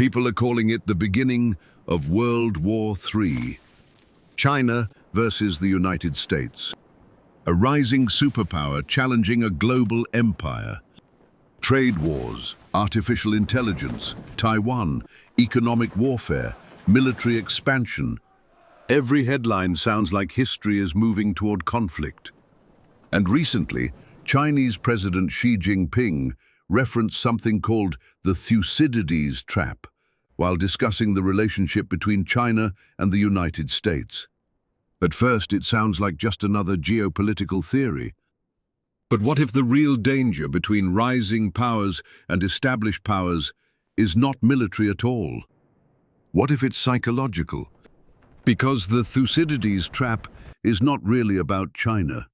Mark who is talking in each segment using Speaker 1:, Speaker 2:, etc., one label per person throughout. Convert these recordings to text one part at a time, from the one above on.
Speaker 1: People are calling it the beginning of World War III. China versus the United States. A rising superpower challenging a global empire. Trade wars, artificial intelligence, Taiwan, economic warfare, military expansion. Every headline sounds like history is moving toward conflict. And recently, Chinese President Xi Jinping referenced something called the Thucydides Trap while discussing the relationship between China and the United States. At first, it sounds like just another geopolitical theory. But what if the real danger between rising powers and established powers is not military at all? What if it's psychological? Because the Thucydides Trap is not really about China.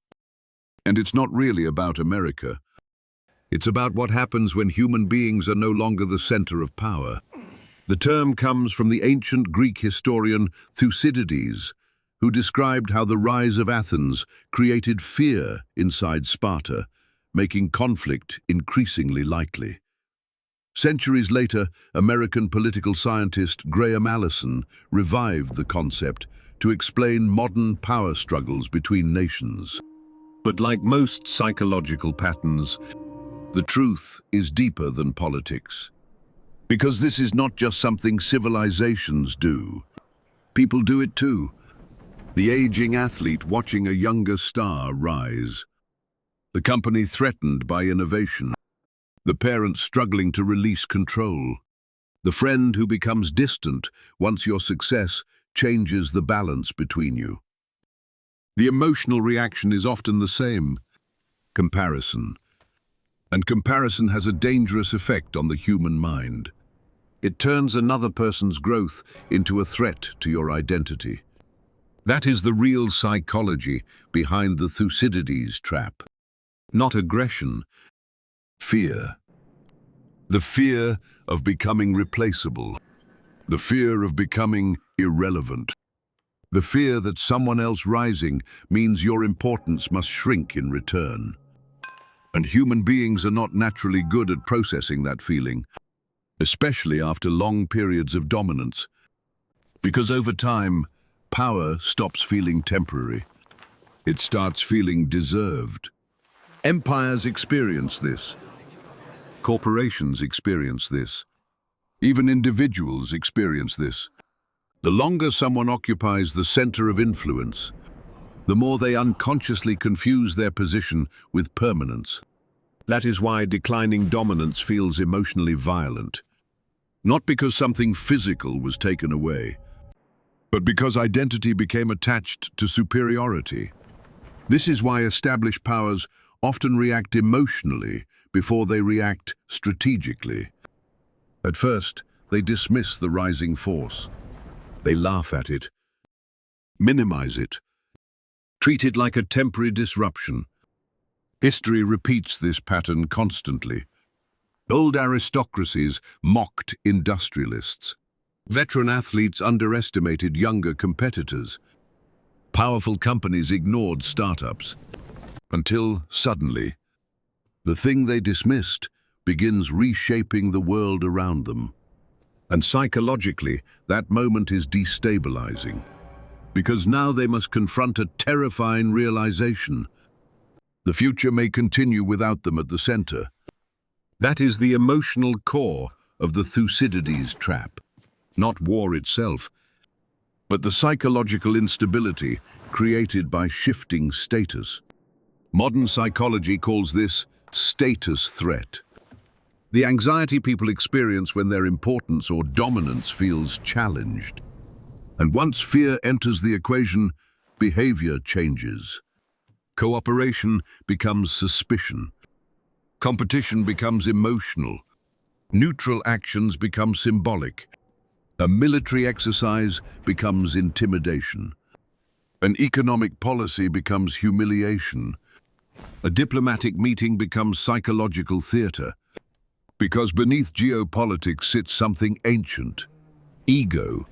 Speaker 1: And it's not really about America. It's about what happens when human beings are no longer the center of power. The term comes from the ancient Greek historian Thucydides, who described how the rise of Athens created fear inside Sparta, making conflict increasingly likely. Centuries later, American political scientist Graham Allison revived the concept to explain modern power struggles between nations. But like most psychological patterns, the truth is deeper than politics. Because this is not just something civilizations do. People do it too. The aging athlete watching a younger star rise. The company threatened by innovation. The parent struggling to release control. The friend who becomes distant once your success changes the balance between you. The emotional reaction is often the same: comparison. And comparison has a dangerous effect on the human mind. It turns another person's growth into a threat to your identity. That is the real psychology behind the Thucydides trap. Not aggression, fear. The fear of becoming replaceable. The fear of becoming irrelevant. The fear that someone else rising means your importance must shrink in return. And human beings are not naturally good at processing that feeling, especially after long periods of dominance. Because over time, power stops feeling temporary. It starts feeling deserved. Empires experience this. Corporations experience this. Even individuals experience this. The longer someone occupies the center of influence, the more they unconsciously confuse their position with permanence. That is why declining dominance feels emotionally violent. Not because something physical was taken away, but because identity became attached to superiority. This is why established powers often react emotionally before they react strategically. At first, they dismiss the rising force. They laugh at it, minimize it, treat it like a temporary disruption. History repeats this pattern constantly. Old aristocracies mocked industrialists. Veteran athletes underestimated younger competitors. Powerful companies ignored startups. Until, suddenly, the thing they dismissed begins reshaping the world around them. And psychologically, that moment is destabilizing. Because now they must confront a terrifying realization. The future may continue without them at the center. That is the emotional core of the Thucydides trap. Not war itself, but the psychological instability created by shifting status. Modern psychology calls this status threat. The anxiety people experience when their importance or dominance feels challenged. And once fear enters the equation, behavior changes. Cooperation becomes suspicion. Competition becomes emotional. Neutral actions become symbolic. A military exercise becomes intimidation. An economic policy becomes humiliation. A diplomatic meeting becomes psychological theater. Because beneath geopolitics sits something ancient: ego.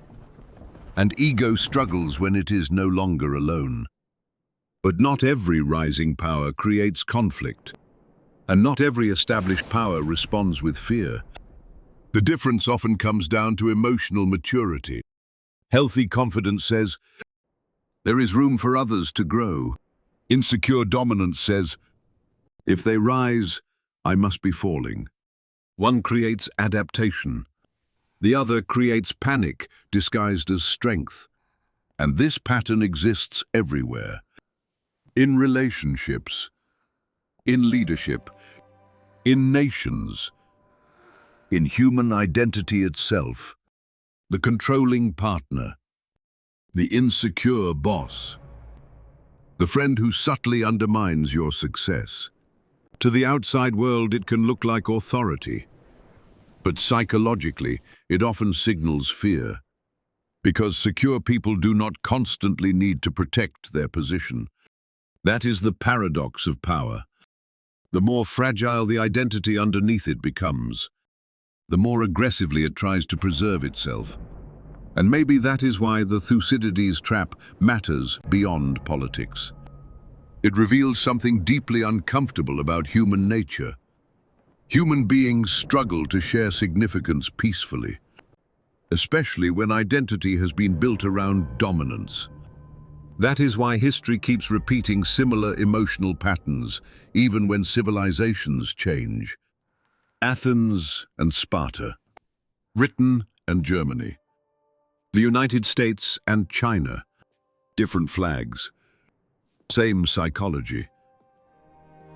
Speaker 1: And ego struggles when it is no longer alone. But not every rising power creates conflict. And not every established power responds with fear. The difference often comes down to emotional maturity. Healthy confidence says, there is room for others to grow. Insecure dominance says, if they rise, I must be falling. One creates adaptation. The other creates panic disguised as strength. And this pattern exists everywhere. In relationships, in leadership, in nations, in human identity itself. The controlling partner, the insecure boss, the friend who subtly undermines your success. To the outside world, it can look like authority, but psychologically, it often signals fear, because secure people do not constantly need to protect their position. That is the paradox of power. The more fragile the identity underneath it becomes, the more aggressively it tries to preserve itself. And maybe that is why the Thucydides Trap matters beyond politics. It reveals something deeply uncomfortable about human nature. Human beings struggle to share significance peacefully, especially when identity has been built around dominance. That is why history keeps repeating similar emotional patterns, even when civilizations change. Athens and Sparta, Britain and Germany, the United States and China, different flags, same psychology.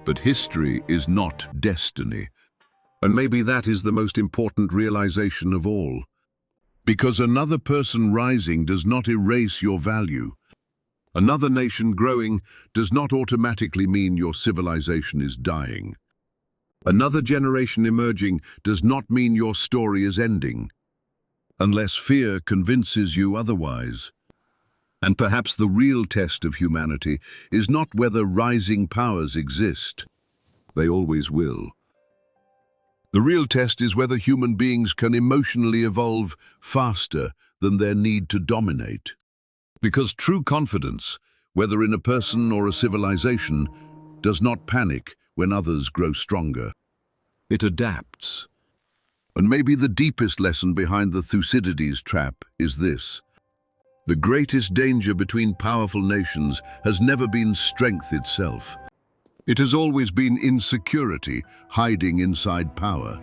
Speaker 1: But history is not destiny. And maybe that is the most important realization of all. Because another person rising does not erase your value. Another nation growing does not automatically mean your civilization is dying. Another generation emerging does not mean your story is ending, unless fear convinces you otherwise. And perhaps the real test of humanity is not whether rising powers exist. They always will. The real test is whether human beings can emotionally evolve faster than their need to dominate. Because true confidence, whether in a person or a civilization, does not panic when others grow stronger. It adapts. And maybe the deepest lesson behind the Thucydides trap is this. The greatest danger between powerful nations has never been strength itself. It has always been insecurity hiding inside power.